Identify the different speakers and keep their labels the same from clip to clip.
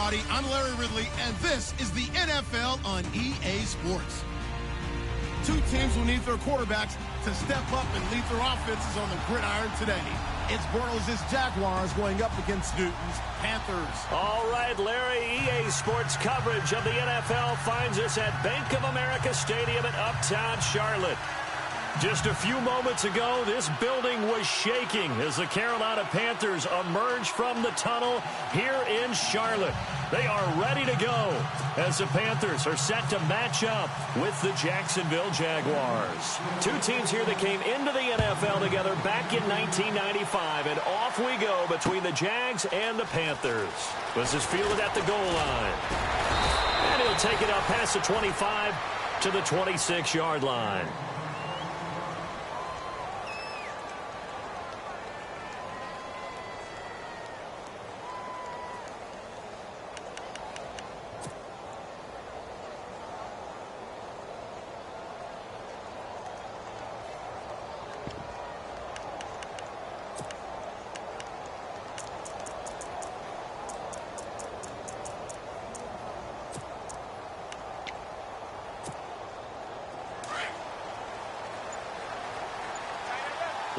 Speaker 1: everybody. I'm Larry Ridley, and this is the NFL on EA Sports. Two teams will need their quarterbacks to step up and lead their offenses on the gridiron today. It's Bortles' Jaguars going up against Newton's Panthers.
Speaker 2: All right, Larry, EA Sports coverage of the NFL finds us at Bank of America Stadium in Uptown Charlotte. Just a few moments ago, this building was shaking as the Carolina Panthers emerged from the tunnel here in Charlotte. They are ready to go as the Panthers are set to match up with the Jacksonville Jaguars. Two teams here that came into the NFL together back in 1995, and off we go between the Jags and the Panthers. This is fielded at the goal line. And he'll take it up past the 25 to the 26-yard line.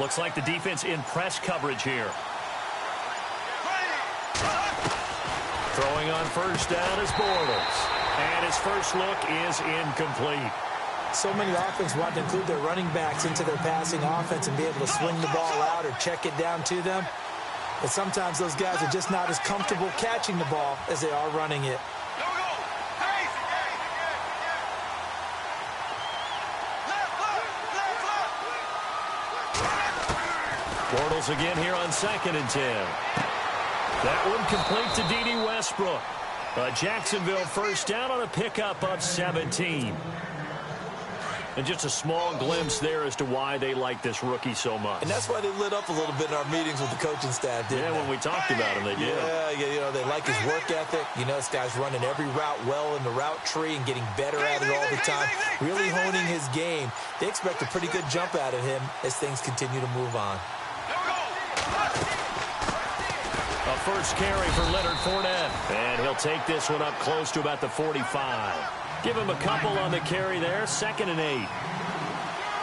Speaker 2: Looks like the defense in press coverage here. Throwing on first down is Bortles. And his first look is incomplete.
Speaker 3: So many offenses want to include their running backs into their passing offense and be able to swing the ball out or check it down to them. But sometimes those guys are just not as comfortable catching the ball as they are running it.
Speaker 2: Bortles again here on 2nd and 10. That one complete to D.D. Westbrook. Jacksonville first down on a pickup of 17. And just a small glimpse there as to why they like this rookie so much.
Speaker 3: And that's why they lit up a little bit in our meetings with the coaching staff, didn't they?
Speaker 2: When we talked about him, they did.
Speaker 3: Yeah, they like his work ethic. You know, this guy's running every route well in the route tree and getting better at it all the time, really honing his game. They expect a pretty good jump out of him as things continue to move on.
Speaker 2: A first carry for Leonard Fournette. And he'll take this one up close to about the 45. Give him a couple on the carry there. 2nd and 8.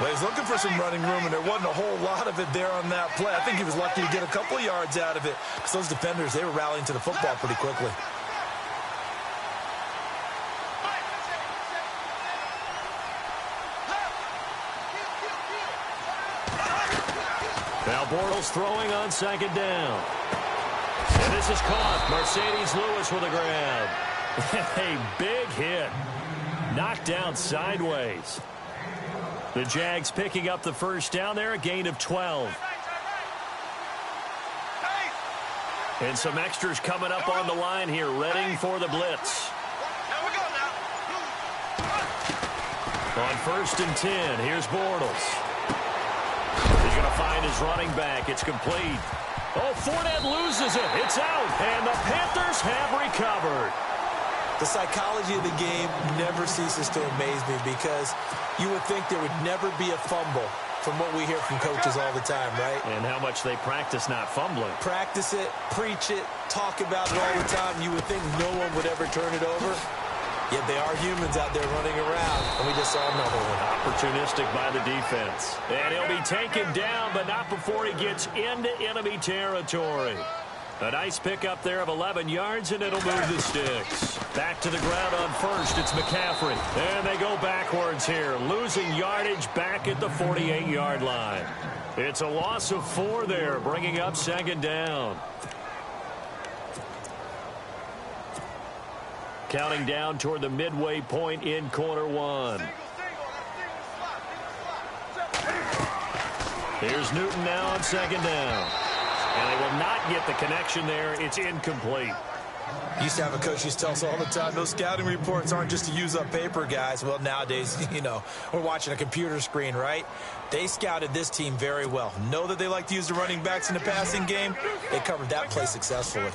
Speaker 4: Well, he's looking for some running room, and there wasn't a whole lot of it there on that play. I think he was lucky to get a couple yards out of it because those defenders, they were rallying to the football pretty quickly.
Speaker 2: Now Bortles throwing on 2nd down. And this is caught. Mercedes Lewis with a grab. A big hit. Knocked down sideways. The Jags picking up the first down there, a gain of 12. And some extras coming up on the line here, ready for the blitz. On 1st and 10, here's Bortles. He's going to find his running back. It's complete. Oh, Fournette loses it. It's out. And the Panthers have recovered.
Speaker 3: The psychology of the game never ceases to amaze me because you would think there would never be a fumble from what we hear from coaches all the time, right?
Speaker 2: And how much they practice not fumbling.
Speaker 3: Practice it, preach it, talk about it all the time. You would think no one would ever turn it over. Yet they are humans out there running around, and we just saw another one.
Speaker 2: Opportunistic by the defense. And he'll be taken down, but not before he gets into enemy territory. A nice pickup there of 11 yards, and it'll move the sticks. Back to the ground on first, it's McCaffrey. And they go backwards here, losing yardage back at the 48-yard line. It's a loss of 4 there, bringing up 2nd down. Counting down toward the midway point in quarter 1. Here's Newton now on 2nd down. And they will not get the connection there. It's incomplete.
Speaker 4: Used to have a coach used to tell us all the time, those scouting reports aren't just to use up paper, guys. Well, nowadays, you know, we're watching a computer screen, right? They scouted this team very well. Know that they like to use the running backs in the passing game. They covered that play successfully.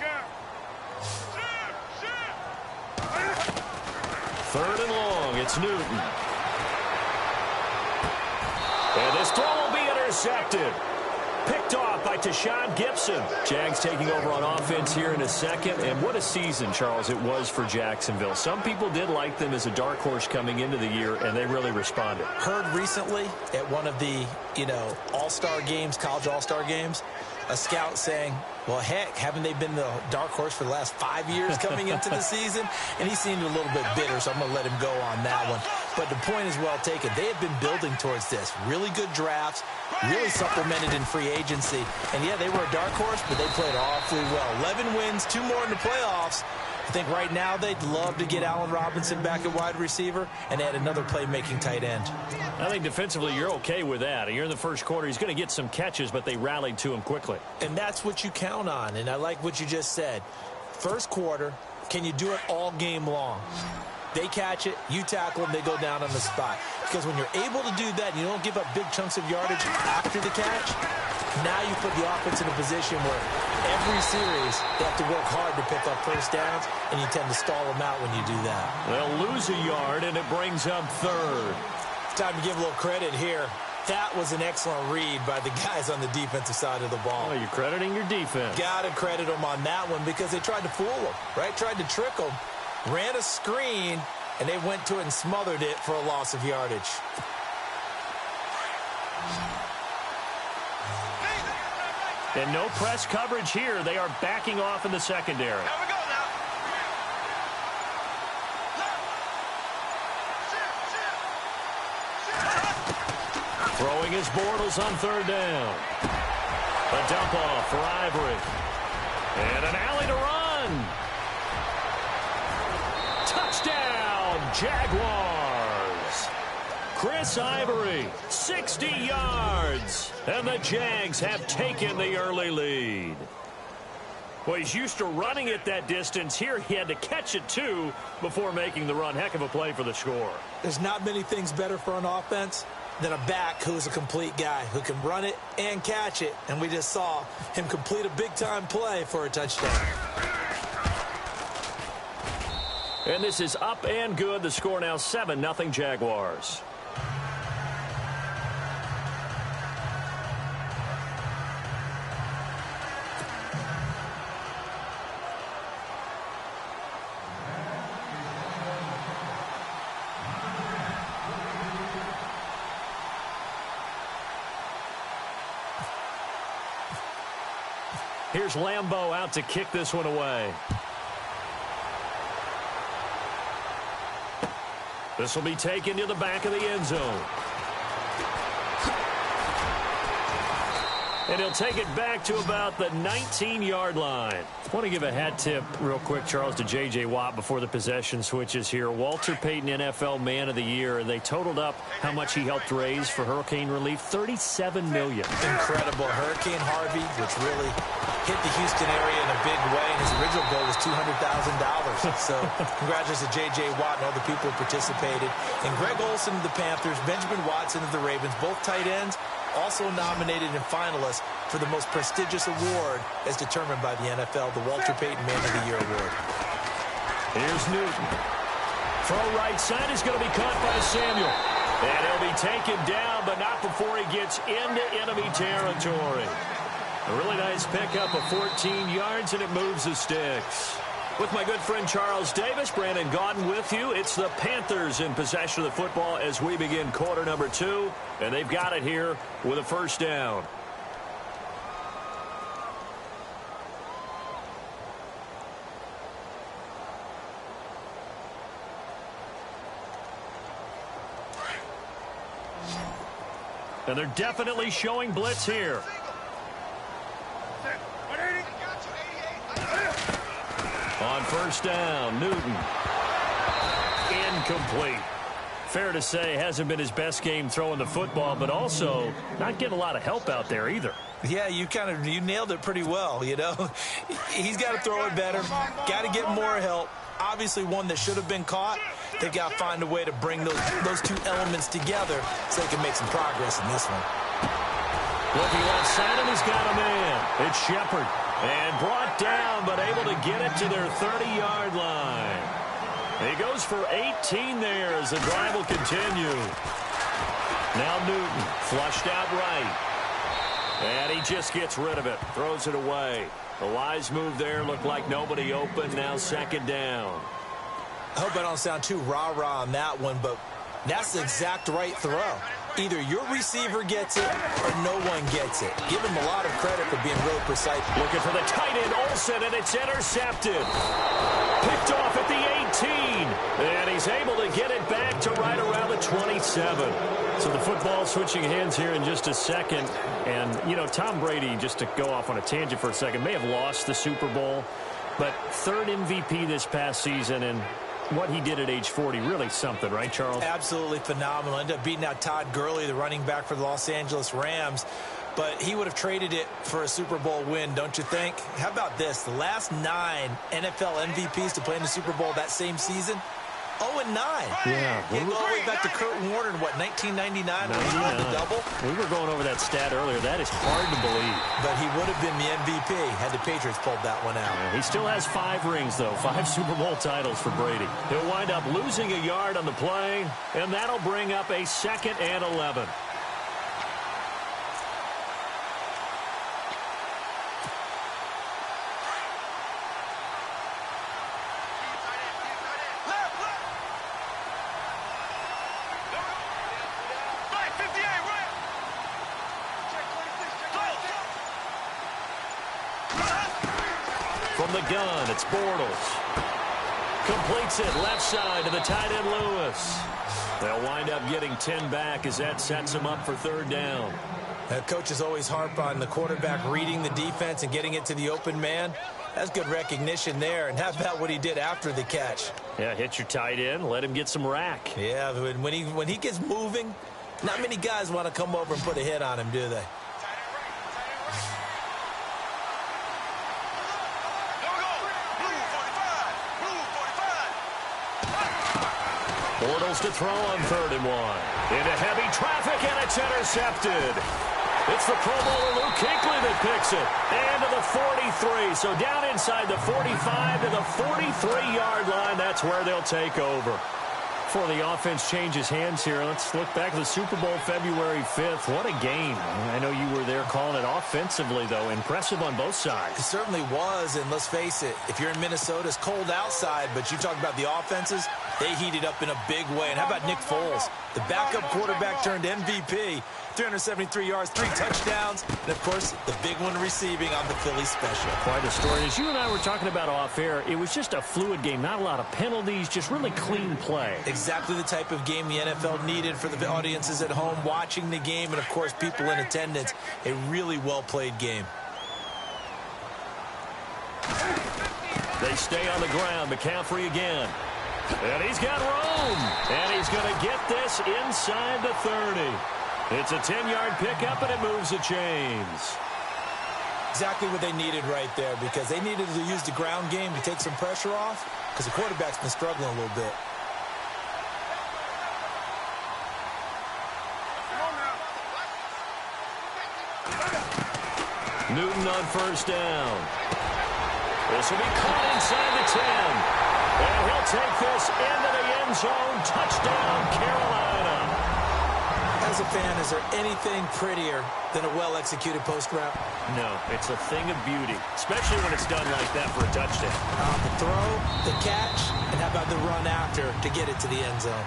Speaker 2: 3rd and long. It's Newton. And this throw will be intercepted. Picked off by Tashawn Gibson. Jags taking over on offense here in a second. And what a season, Charles, it was for Jacksonville. Some people did like them as a dark horse coming into the year, and they really responded.
Speaker 4: Heard recently at one of the, all-star games, college all-star games, a scout saying, well, heck, haven't they been the dark horse for the last 5 years coming into the season? And he seemed a little bit bitter, so I'm going to let him go on that one. But the point is well taken. They have been building towards this. Really good drafts, really supplemented in free agency. And, yeah, they were a dark horse, but they played awfully well. 11 wins, 2 more in the playoffs. I think right now they'd love to get Allen Robinson back at wide receiver and add another playmaking tight end.
Speaker 2: I think defensively you're okay with that. You're in the first quarter. He's going to get some catches, but they rallied to him quickly.
Speaker 4: And that's what you count on, and I like what you just said. First quarter, can you do it all game long? They catch it, you tackle them, they go down on the spot. Because when you're able to do that, you don't give up big chunks of yardage after the catch, now you put the offense in a position where every series they have to work hard to pick up first downs, and you tend to stall them out when you do that.
Speaker 2: They'll lose a yard, and it brings up third.
Speaker 4: Time to give a little credit here. That was an excellent read by the guys on the defensive side of the ball.
Speaker 2: Oh, you're crediting your defense.
Speaker 4: Got to credit them on that one because they tried to fool them, right? Tried to trick them. Ran a screen, and they went to it and smothered it for a loss of yardage.
Speaker 2: And no press coverage here. They are backing off in the secondary. Throwing his Bortles on third down. A dump off for Ivory. And an alley to run. Touchdown, Jaguars. Chris Ivory, 60 yards. And the Jags have taken the early lead. Well, he's used to running it that distance. Here he had to catch it, too, before making the run. Heck of a play for the score.
Speaker 4: There's not many things better for an offense than a back who's a complete guy who can run it and catch it. And we just saw him complete a big-time play for a touchdown.
Speaker 2: And this is up and good. The score now 7-0 Jaguars. Here's Lambeau out to kick this one away. This will be taken to the back of the end zone. And he'll take it back to about the 19-yard line. I want to give a hat tip real quick, Charles, to J.J. Watt before the possession switches here. Walter Payton, NFL Man of the Year. They totaled up how much he helped raise for hurricane relief, $37 million.
Speaker 4: Incredible. Hurricane Harvey, which really hit the Houston area in a big way, and his original goal was $200,000. So congratulations to J.J. Watt and all the people who participated. And Greg Olsen of the Panthers, Benjamin Watson of the Ravens, both tight ends, also nominated and finalists for the most prestigious award as determined by the NFL, the Walter Payton Man of the Year Award.
Speaker 2: Here's Newton. Throw right side is going to be caught by Samuel. And he'll be taken down, but not before he gets into enemy territory. A really nice pickup of 14 yards, and it moves the sticks. With my good friend Charles Davis, Brandon Gaudin with you. It's the Panthers in possession of the football as we begin quarter number 2. And they've got it here with a first down. And they're definitely showing blitz here. On first down, Newton. Incomplete. Fair to say, hasn't been his best game throwing the football, but also not getting a lot of help out there either.
Speaker 4: Yeah, you nailed it pretty well, you know. He's got to throw it better, got to get more help. Obviously one that should have been caught. They've got to find a way to bring those two elements together so they can make some progress in this one.
Speaker 2: Looking left side, and he's got a man. It's Shepard. And brought down, but able to get it to their 30-yard line. He goes for 18 there as the drive will continue. Now Newton, flushed out right. And he just gets rid of it. Throws it away. The wise move there. Looked like nobody open. Now second down.
Speaker 4: I hope I don't sound too rah-rah on that one, but that's the exact right throw. Either your receiver gets it or no one gets it. Give him a lot of credit for being really precise.
Speaker 2: Looking for the tight end, Olsen, and it's intercepted. Picked off at the 18. And he's able to get it back to right around the 27. So the football switching hands here in just a second. And, you know, Tom Brady, just to go off on a tangent for a second, may have lost the Super Bowl. But third MVP this past season, and what he did at age 40, really something, right, Charles?
Speaker 4: Absolutely phenomenal. Ended up beating out Todd Gurley, the running back for the Los Angeles Rams. But he would have traded it for a Super Bowl win, don't you think? How about this? The last 9 NFL MVPs to play in the Super Bowl that same season, 0-9.
Speaker 2: Yeah.
Speaker 4: You go all the way back to Kurt Warner in, what, 1999 when he won the double?
Speaker 2: We were going over that stat earlier. That is hard to believe.
Speaker 4: But he would have been the MVP had the Patriots pulled that one out.
Speaker 2: Yeah, he still has 5 rings, though. 5 Super Bowl titles for Brady. He'll wind up losing a yard on the play, and that'll bring up a 2nd and 11. From the gun, it's Bortles. Completes it left side to the tight end Lewis. They'll wind up getting 10 back as that sets them up for 3rd down.
Speaker 4: Coaches always harp on the quarterback reading the defense and getting it to the open man. That's good recognition there. And how about what he did after the catch?
Speaker 2: Yeah, hit your tight end, let him get some rack.
Speaker 4: Yeah, when he gets moving, not many guys want to come over and put a hit on him, do they?
Speaker 2: Bortles to throw on 3rd and 1. Into heavy traffic, and it's intercepted. It's the Pro Bowler Luke Kuechly that picks it. And to the 43. So down inside the 45 to the 43-yard line. That's where they'll take over. Before the offense changes hands here, let's look back to the Super Bowl February 5th. What a game. I know you were there calling it offensively, though. Impressive on both sides.
Speaker 4: It certainly was, and let's face it, if you're in Minnesota, it's cold outside, but you talk about the offenses, they heated up in a big way. And how about Nick Foles? The backup quarterback turned MVP, 373 yards, 3 touchdowns, and, of course, the big one receiving on the Philly special.
Speaker 2: Quite a story. As you and I were talking about off air, it was just a fluid game, not a lot of penalties, just really clean play.
Speaker 4: Exactly the type of game the NFL needed for the audiences at home watching the game and, of course, people in attendance. A really well-played game.
Speaker 2: They stay on the ground. McCaffrey again. And he's got room. And he's going to get this inside the 30. It's a 10-yard pickup, and it moves the chains.
Speaker 4: Exactly what they needed right there, because they needed to use the ground game to take some pressure off, because the quarterback's been struggling a little bit.
Speaker 2: Newton on 1st down. This will be caught inside the 10. And he'll take this into the end zone. Touchdown, Carolina.
Speaker 4: As a fan, is there anything prettier than a well-executed post route?
Speaker 2: No, it's a thing of beauty, especially when it's done like that for a touchdown.
Speaker 4: The throw, the catch, and how about the run after to get it to the end zone?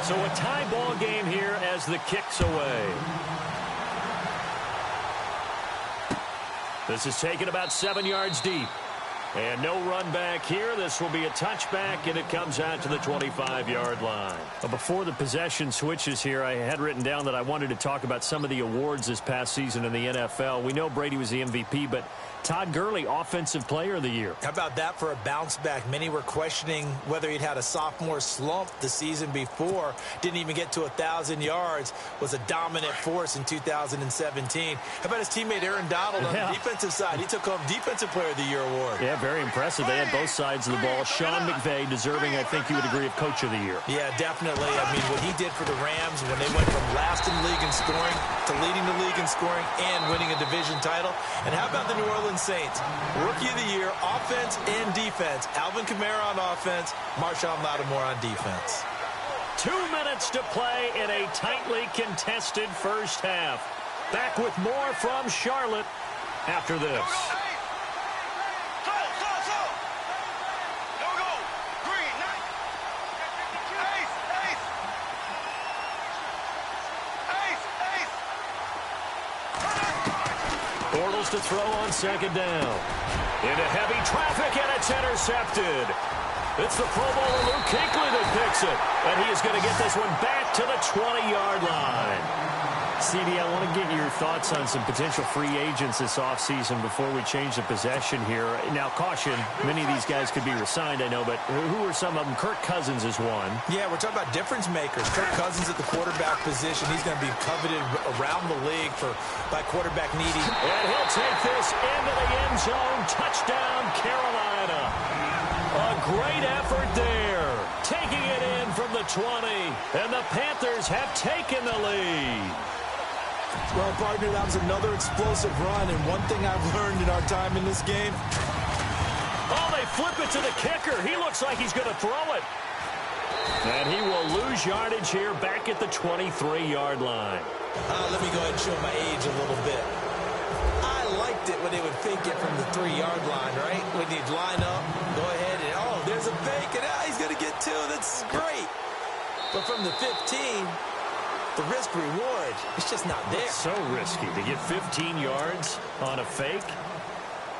Speaker 2: So a tie ball game here as the kick's away. This is taken about 7 yards deep. And no run back here. This will be a touchback, and it comes out to the 25-yard line. But before the possession switches here, I had written down that I wanted to talk about some of the awards this past season in the NFL. We know Brady was the MVP, but Todd Gurley, Offensive Player of the Year.
Speaker 4: How about that for a bounce back? Many were questioning whether he'd had a sophomore slump the season before. Didn't even get to 1,000 yards. Was a dominant force in 2017. How about his teammate Aaron Donald on the defensive side? He took home Defensive Player of the Year award.
Speaker 2: Yeah, very impressive. They had both sides of the ball. Sean McVay deserving, I think you would agree, of Coach of the Year.
Speaker 4: Yeah, definitely. I mean, what he did for the Rams when they went from last in the league in scoring to leading the league in scoring and winning a division title. And how about the New Orleans Saints? Rookie of the Year, offense and defense. Alvin Kamara on offense, Marshawn Lattimore on defense.
Speaker 2: 2 minutes to play in a tightly contested first half. Back with more from Charlotte after this. Bortles to throw on second down. Into heavy traffic, and it's intercepted. It's the Pro Bowler Luke Kuechly that picks it. And he is going to get this one back to the 20-yard line. CD, I want to get your thoughts on some potential free agents this offseason before we change the possession here. Now, caution, many of these guys could be resigned, I know, but who are some of them? Kirk Cousins is one.
Speaker 4: Yeah, we're talking about difference makers. Kirk Cousins at the quarterback position. He's going to be coveted around the league by quarterback needy.
Speaker 2: And he'll take this into the end zone. Touchdown, Carolina. A great effort there. Taking it in from the 20. And the Panthers have taken the lead.
Speaker 3: Well, partner, that was another explosive run, and one thing I've learned in our time in this game.
Speaker 2: Oh, they flip it to the kicker. He looks like he's going to throw it. And he will lose yardage here back at the 23-yard line.
Speaker 4: Let me go ahead and show my age a little bit. I liked it when they would fake it from the 3-yard line, right? When they'd line up, go ahead, and oh, there's a fake, and he's going to get two. That's great. But from the 15... the risk-reward, it's just not there.
Speaker 2: It's so risky to get 15 yards on a fake.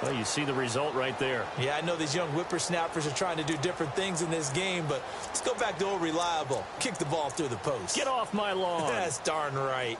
Speaker 2: Well, you see the result right there.
Speaker 4: Yeah, I know these young whippersnappers are trying to do different things in this game, but let's go back to old reliable. Kick the ball through the post.
Speaker 2: Get off my lawn.
Speaker 4: That's darn right.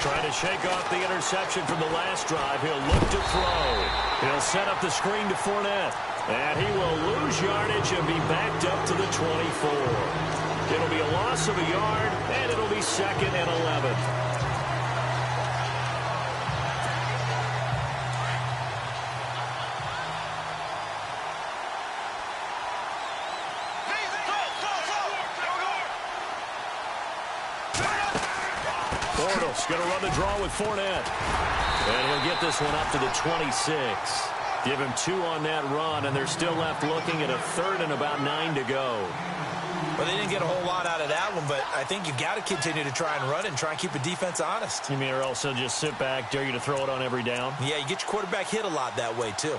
Speaker 2: Trying to shake off the interception from the last drive. He'll look to throw. He'll set up the screen to Fournette. And he will lose yardage and be backed up to the 24. It'll be a loss of a yard, and it'll be 2nd and 11. Bortles going to run the draw with Fournette. And he'll get this one up to the 26. Give him 2 on that run, and they're still left looking at a 3rd and about 9 to go.
Speaker 4: Well, they didn't get a whole lot out of that one, but I think you got to continue to try and run and try and keep the defense honest.
Speaker 2: You mean, or also just sit back, dare you to throw it on every down?
Speaker 4: Yeah, you get your quarterback hit a lot that way, too.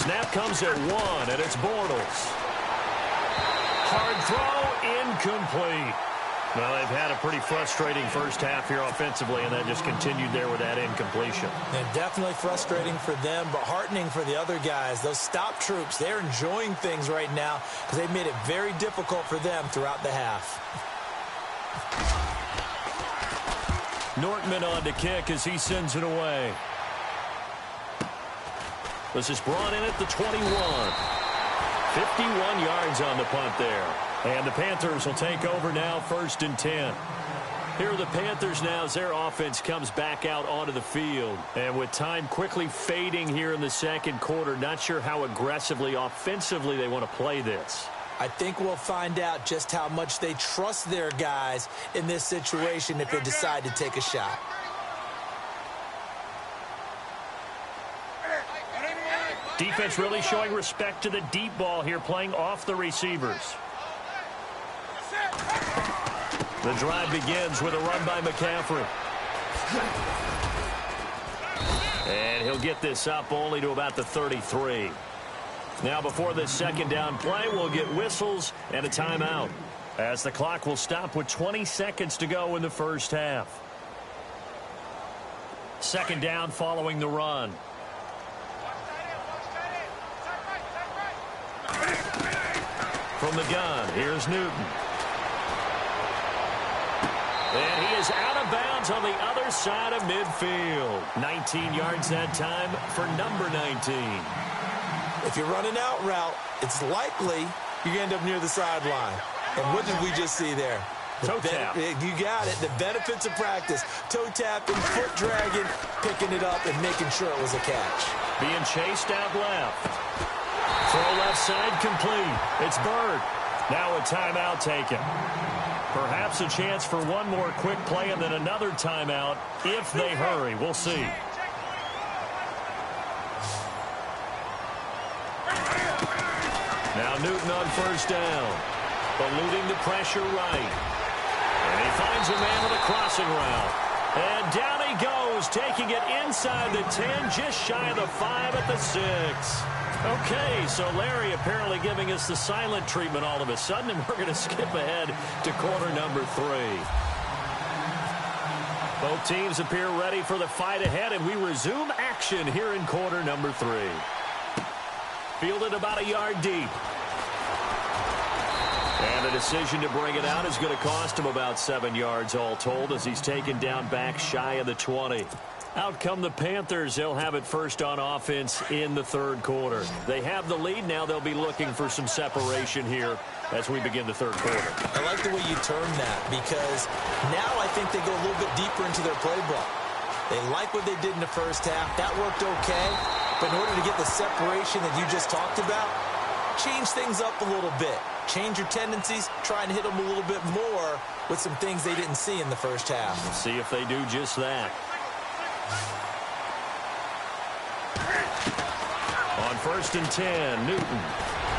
Speaker 2: Snap comes at 1, and it's Bortles. Hard throw, incomplete. Well, they've had a pretty frustrating first half here offensively, and that just continued there with that incompletion.
Speaker 4: And definitely frustrating for them, but heartening for the other guys. Those stop troops, they're enjoying things right now because they've made it very difficult for them throughout the half.
Speaker 2: Nortman on to kick as he sends it away. This is brought in at the 21. 51 yards on the punt there. And the Panthers will take over now, 1st and 10. Here are the Panthers now as their offense comes back out onto the field. And with time quickly fading here in the second quarter, not sure how aggressively, offensively they want to play this.
Speaker 3: I think we'll find out just how much they trust their guys in this situation if they decide to take a shot.
Speaker 2: Defense really showing respect to the deep ball here, playing off the receivers. The drive begins with a run by McCaffrey. And he'll get this up only to about the 33. Now, before this second down play, we'll get whistles and a timeout, as the clock will stop with 20 seconds to go in the first half. Second down following the run. From the gun, here's Newton. And he is out of bounds on the other side of midfield. 19 yards that time for number 19.
Speaker 4: If you're running out route, it's likely you're going to end up near the sideline. And what did we just see there?
Speaker 2: Toe tap.
Speaker 4: You got it. The benefits of practice. Toe tapping, foot dragging, picking it up, and making sure it was a catch.
Speaker 2: Being chased out left. Throw left side complete. It's Bird. Now a timeout taken. Perhaps a chance for one more quick play and then another timeout if they hurry. We'll see. Now Newton on first down. Eluding the pressure right. And he finds a man with a crossing route. And down he goes, taking it inside the 10, just shy of the 5 at the 6. Okay, so Larry apparently giving us the silent treatment all of a sudden, and we're going to skip ahead to quarter number 3. Both teams appear ready for the fight ahead, and we resume action here in quarter number 3. Fielded about a yard deep. And the decision to bring it out is going to cost him about 7 yards all told, as he's taken down back shy of the 20. Out come the Panthers. They'll have it first on offense in the third quarter. They have the lead. Now they'll be looking for some separation here as we begin the third quarter.
Speaker 4: I like the way you term that, because now I think they go a little bit deeper into their playbook. They like what they did in the first half. That worked okay. But in order to get the separation that you just talked about, change things up a little bit. Change your tendencies. Try and hit them a little bit more with some things they didn't see in the first half.
Speaker 2: We'll see if they do just that. On first and 10, Newton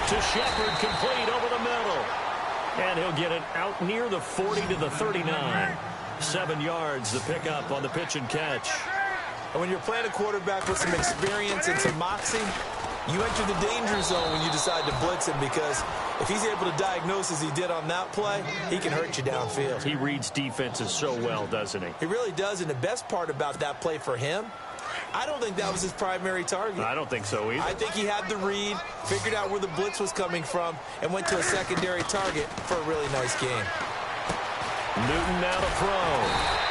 Speaker 2: to Shepard, complete over the middle. And he'll get it out near the 40 to the 39. 7 yards the pickup on the pitch and catch.
Speaker 4: And when you're playing a quarterback with some experience and some moxie, you enter the danger zone when you decide to blitz him, because if he's able to diagnose as he did on that play, he can hurt you downfield.
Speaker 2: He reads defenses so well, doesn't he?
Speaker 4: He really does, and the best part about that play for him, I don't think that was his primary target.
Speaker 2: I don't think so either.
Speaker 4: I think he had the read, figured out where the blitz was coming from, and went to a secondary target for a really nice game.
Speaker 2: Newton now to throw.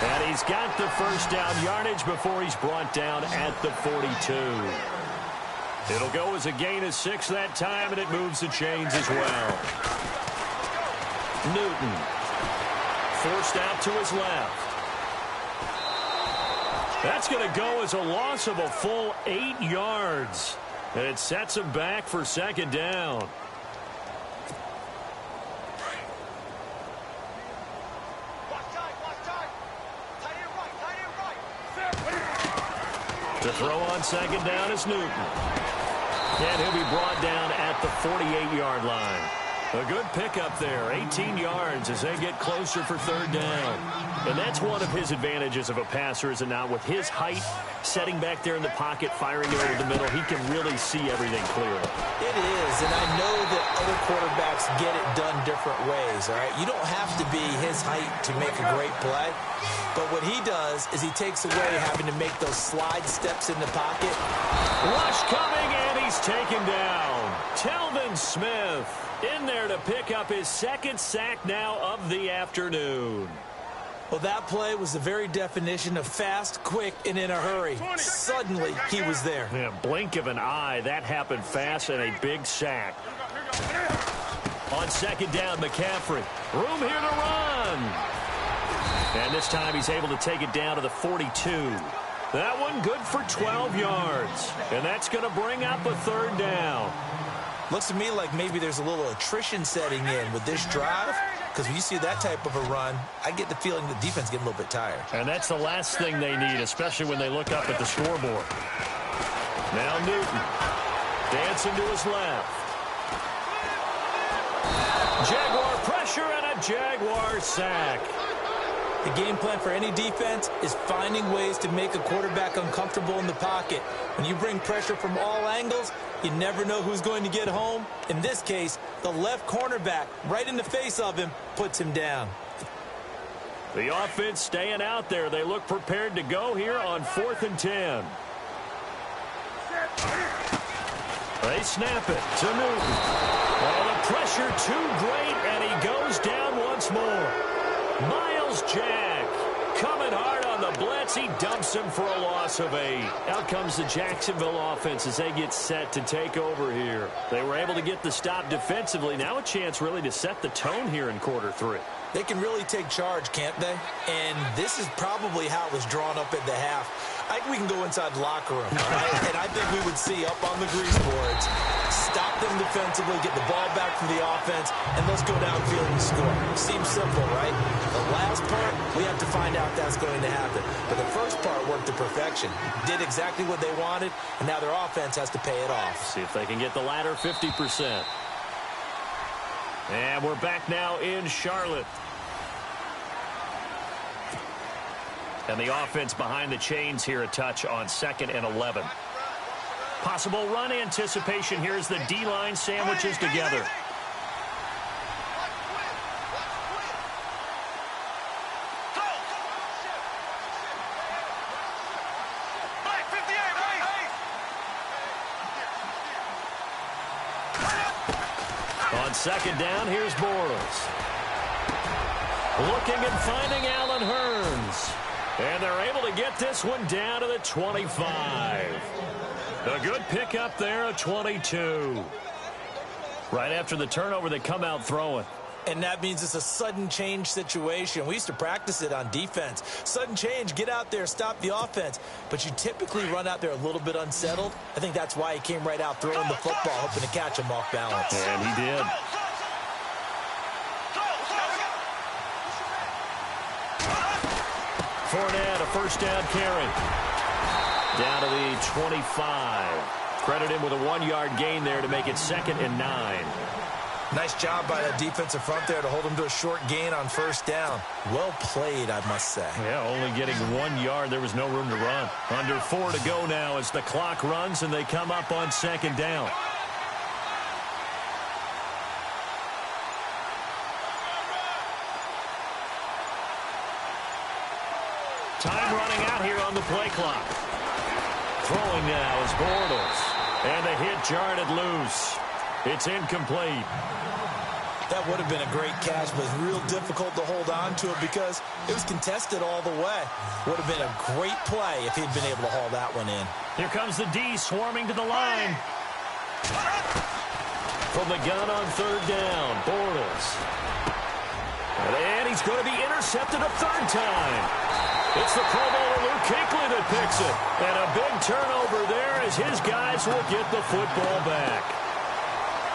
Speaker 2: And he's got the first down yardage before he's brought down at the 42. It'll go as a gain of 6 that time, and it moves the chains as well. Newton forced out to his left. That's going to go as a loss of a full 8 yards. And it sets him back for second down. To throw on second down is Newton. And he'll be brought down at the 48-yard line. A good pickup there, 18 yards as they get closer for third down. And that's one of his advantages of a passer, is it not? With his height, setting back there in the pocket, firing it over the middle, he can really see everything clearly.
Speaker 4: It is, and I know that other quarterbacks get it done different ways, all right? You don't have to be his height to make a great play. But what he does is he takes away having to make those slide steps in the pocket.
Speaker 2: Rush coming, and he's taken down. Telvin Smith in there to pick up his second sack now of the afternoon.
Speaker 4: Well, that play was the very definition of fast, quick, and in a hurry. Suddenly, he was there.
Speaker 2: Yeah, blink of an eye. That happened fast, and a big sack. On second down, McCaffrey. Room here to run. And this time he's able to take it down to the 42. That one good for 12 yards. And that's going to bring up a third down.
Speaker 4: Looks to me like maybe there's a little attrition setting in with this drive, because when you see that type of a run, I get the feeling the defense getting a little bit tired.
Speaker 2: And that's the last thing they need, especially when they look up at the scoreboard. Now Newton dancing to his left. Jaguar pressure and a Jaguar sack.
Speaker 3: The game plan for any defense is finding ways to make a quarterback uncomfortable in the pocket. When you bring pressure from all angles, you never know who's going to get home. In this case, the left cornerback, right in the face of him, puts him down.
Speaker 2: The offense staying out there. They look prepared to go here on 4th and 10. They snap it to Newton. Oh, the pressure too great, and he goes down once more. Miles Jack coming hard on the blitz. He dumps him for a loss of 8. Out comes the Jacksonville offense as they get set to take over here. They were able to get the stop defensively. Now a chance really to set the tone here in quarter 3.
Speaker 3: They can really take charge, can't they? And this is probably how it was drawn up at the half. I think we can go inside the locker room, right? And I think we would see up on the grease boards, stop them defensively, get the ball back from the offense, and let's go downfield and score. Seems simple, right? The last part, we have to find out that's going to happen. But the first part worked to perfection. Did exactly what they wanted, and now their offense has to pay it off.
Speaker 2: See if they can get the latter 50%. And we're back now in Charlotte. And the offense behind the chains here a touch on 2nd and 11. Possible run anticipation here as the D-line sandwiches together. On 2nd down, here's Bortles. Looking and finding Allen Hurns. And they're able to get this one down to the 25. A good pickup there, a 22. Right after the turnover, they come out throwing.
Speaker 3: And that means it's a sudden change situation. We used to practice it on defense. Sudden change, get out there, stop the offense. But you typically run out there a little bit unsettled. I think that's why he came right out throwing the football, hoping to catch him off balance.
Speaker 2: And he did. Fournette, a first down carry. Down to the 25. Credit him with a 1-yard gain there to make it 2nd and 9.
Speaker 3: Nice job by that defensive front there to hold him to a short gain on first down. Well played, I must say.
Speaker 2: Yeah, only getting 1 yard. There was no room to run. Under 4 to go now as the clock runs and they come up on 2nd down. Time running out here on the play clock. Throwing now is Bortles. And the hit jarred it loose. It's incomplete.
Speaker 3: That would have been a great catch, but it's real difficult to hold on to it because it was contested all the way. Would have been a great play if he'd been able to haul that one in.
Speaker 2: Here comes the D swarming to the line. From the gun on 3rd down, Bortles. And he's going to be intercepted a 3rd time. It's the Pro Bowler Luke Kuechly that picks it. And a big turnover there as his guys will get the football back.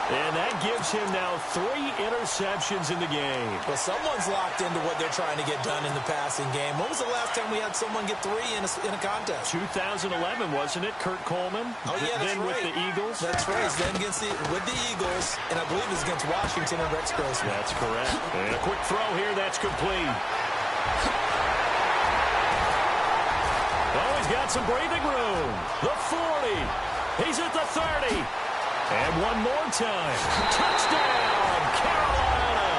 Speaker 2: And that gives him now 3 interceptions in the game.
Speaker 3: Well, someone's locked into what they're trying to get done in the passing game. When was the last time we had someone get 3 in a contest?
Speaker 2: 2011, wasn't it? Kurt Coleman.
Speaker 3: Oh, yeah, that's
Speaker 2: then
Speaker 3: right.
Speaker 2: With the Eagles.
Speaker 3: That's right. Then with the Eagles, and I believe it was against Washington and Rex Grossman.
Speaker 2: That's correct. And a quick throw here. That's complete. Oh, he's got some breathing room. The 40. He's at the 30. And one more time. Touchdown, Carolina.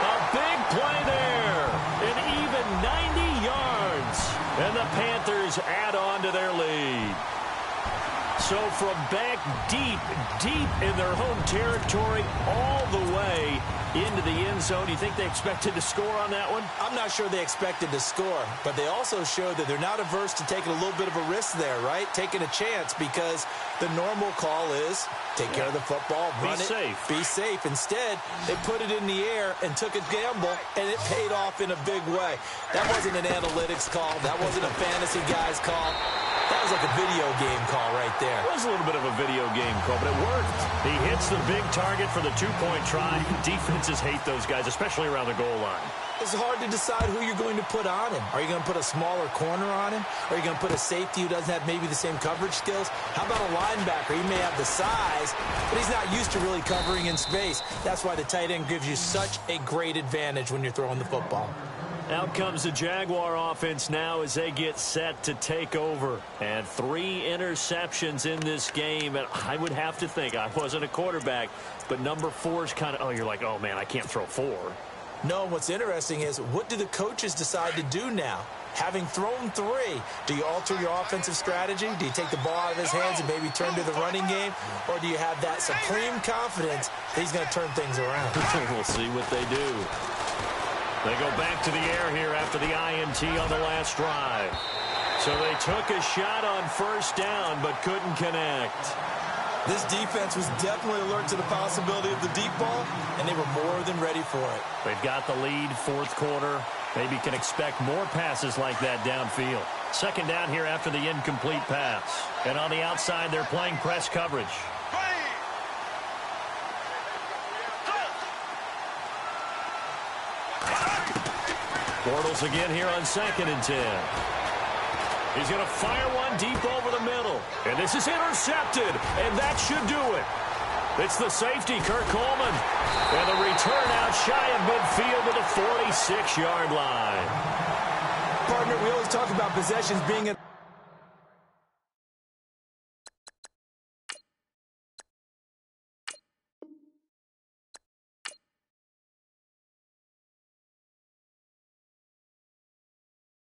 Speaker 2: A big play there. An even 90 yards. And the Panthers add on to their lead. So from back deep in their home territory all the way into the end zone, you think they expected to score on that one?
Speaker 3: I'm not sure they expected to score, but they also showed that they're not averse to taking a little bit of a risk there, right? Taking a chance because the normal call is take care of the football, run it, be safe. Instead, they put it in the air and took a gamble, and it paid off in a big way. That wasn't an analytics call. That wasn't a fantasy guy's call. That was like a video game call right there.
Speaker 2: It was a little bit of a video game call, but it worked. He hits the big target for the 2-point try. Defenses hate those guys, especially around the goal line.
Speaker 3: It's hard to decide who you're going to put on him. Are you going to put a smaller corner on him? Are you going to put a safety who doesn't have maybe the same coverage skills? How about a linebacker? He may have the size, but he's not used to really covering in space. That's why the tight end gives you such a great advantage when you're throwing the football.
Speaker 2: Out comes the Jaguar offense now as they get set to take over. And 3 interceptions in this game. And I would have to think, I wasn't a quarterback, but number 4 is kind of, you're like, oh, man, I can't throw 4.
Speaker 3: No, what's interesting is what do the coaches decide to do now? Having thrown 3, do you alter your offensive strategy? Do you take the ball out of his hands and maybe turn to the running game? Or do you have that supreme confidence that he's going to turn things around?
Speaker 2: We'll see what they do. They go back to the air here after the INT on the last drive. So they took a shot on first down but couldn't connect.
Speaker 4: This defense was definitely alert to the possibility of the deep ball, and they were more than ready for it.
Speaker 2: They've got the lead, 4th quarter. Maybe can expect more passes like that downfield. Second down here after the incomplete pass. And on the outside, they're playing press coverage. Bortles again here on 2nd and 10. He's going to fire one deep over the middle. And this is intercepted, and that should do it. It's the safety, Kirk Coleman. And the return out shy of midfield to the 46-yard line.
Speaker 3: Partner, we always talk about possessions being a